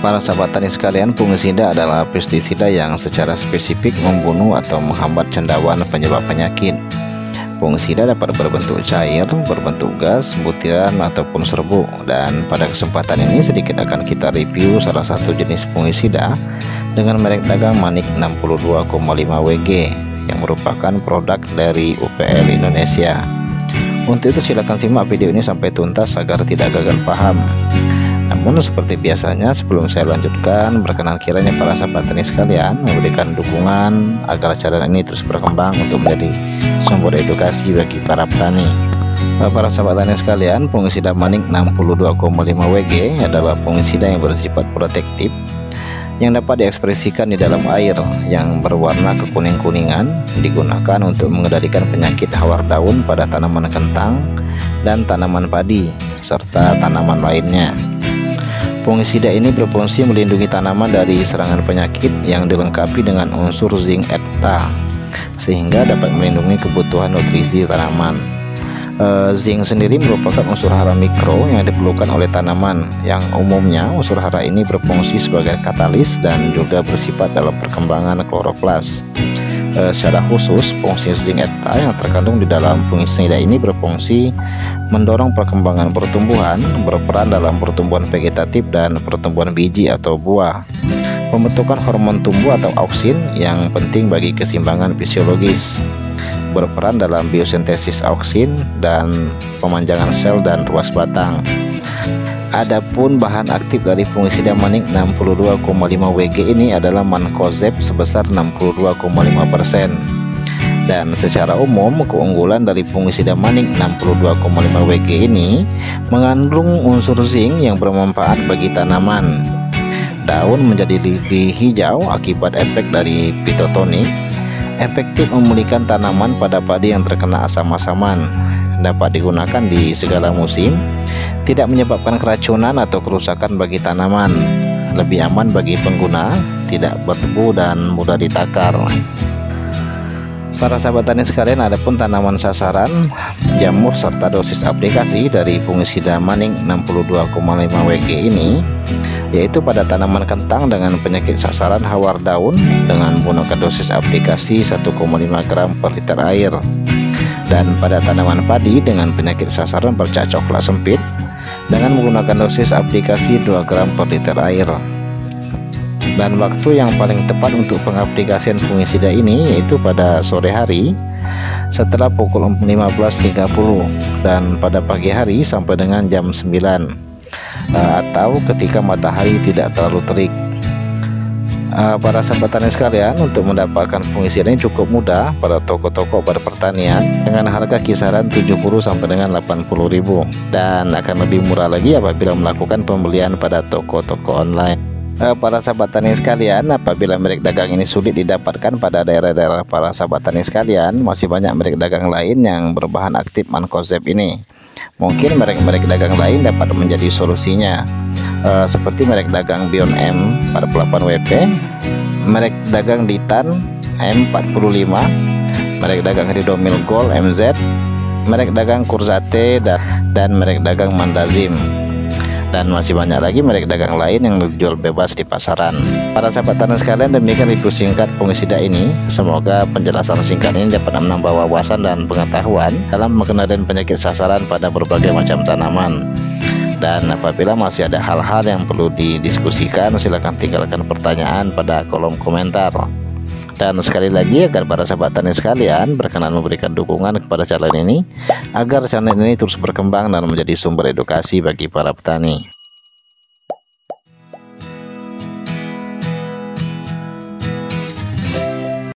Para sahabat tani sekalian, fungisida adalah pestisida yang secara spesifik membunuh atau menghambat cendawan penyebab penyakit. Fungisida dapat berbentuk cair, berbentuk gas, butiran, ataupun serbuk. Dan pada kesempatan ini sedikit akan kita review salah satu jenis fungisida dengan merek dagang Manik 62,5 WG yang merupakan produk dari UPL Indonesia. Untuk itu silakan simak video ini sampai tuntas agar tidak gagal paham. Namun seperti biasanya, sebelum saya lanjutkan, berkenan kiranya para sahabat tani sekalian memberikan dukungan agar channel ini terus berkembang untuk menjadi sumber edukasi bagi para petani. Para sahabat tani sekalian, fungisida Manik 62,5 WG adalah fungisida yang bersifat protektif yang dapat diekspresikan di dalam air yang berwarna kekuning-kuningan, digunakan untuk mengendalikan penyakit hawar daun pada tanaman kentang dan tanaman padi serta tanaman lainnya. Fungisida ini berfungsi melindungi tanaman dari serangan penyakit yang dilengkapi dengan unsur zinc ekta, sehingga dapat melindungi kebutuhan nutrisi tanaman. Zinc sendiri merupakan unsur hara mikro yang diperlukan oleh tanaman, yang umumnya unsur hara ini berfungsi sebagai katalis dan juga bersifat dalam perkembangan kloroplas. Secara khusus, fungsi zinc ekta yang terkandung di dalam fungisida ini berfungsi mendorong perkembangan pertumbuhan, berperan dalam pertumbuhan vegetatif dan pertumbuhan biji atau buah, pembentukan hormon tumbuh atau auksin yang penting bagi keseimbangan fisiologis, berperan dalam biosintesis auksin dan pemanjangan sel dan ruas batang. Adapun bahan aktif dari fungisida Manik 62,5 WG ini adalah mancozeb sebesar 62,5%. Dan secara umum, keunggulan dari fungisida Manik 62,5 WG ini mengandung unsur zinc yang bermanfaat bagi tanaman. Daun menjadi lebih hijau akibat efek dari fitotonik, efektif memulihkan tanaman pada padi yang terkena asam-asaman, dapat digunakan di segala musim, tidak menyebabkan keracunan atau kerusakan bagi tanaman, lebih aman bagi pengguna, tidak berdebu dan mudah ditakar. Para sahabat tani sekalian, adapun tanaman sasaran, jamur serta dosis aplikasi dari fungisida Manik 62,5 WG ini yaitu pada tanaman kentang dengan penyakit sasaran hawar daun dengan menggunakan dosis aplikasi 1,5 gram per liter air, dan pada tanaman padi dengan penyakit sasaran bercak coklat sempit dengan menggunakan dosis aplikasi 2 gram per liter air. Dan waktu yang paling tepat untuk pengaplikasian fungisida ini yaitu pada sore hari setelah pukul 15.30 dan pada pagi hari sampai dengan jam 9, atau ketika matahari tidak terlalu terik. Para sahabat tani sekalian, untuk mendapatkan fungisida ini cukup mudah pada toko-toko pertanian dengan harga kisaran 70 sampai dengan 80.000, dan akan lebih murah lagi apabila melakukan pembelian pada toko-toko online. Para sahabat tani sekalian, apabila merek dagang ini sulit didapatkan pada daerah-daerah para sahabat tani sekalian, masih banyak merek dagang lain yang berbahan aktif mancozeb ini. Mungkin merek-merek dagang lain dapat menjadi solusinya, seperti merek dagang Bion M 48 WP, merek dagang Ditan M45, merek dagang Ridomil Gold MZ, merek dagang Kurzate, dan merek dagang Mandazim. Dan masih banyak lagi merek dagang lain yang dijual bebas di pasaran. Para sahabat tani sekalian, demikian review singkat fungisida ini. Semoga penjelasan singkat ini dapat menambah wawasan dan pengetahuan dalam mengenali penyakit sasaran pada berbagai macam tanaman. Dan apabila masih ada hal-hal yang perlu didiskusikan, silakan tinggalkan pertanyaan pada kolom komentar. Dan sekali lagi, agar para sahabat tani sekalian berkenan memberikan dukungan kepada channel ini agar channel ini terus berkembang dan menjadi sumber edukasi bagi para petani.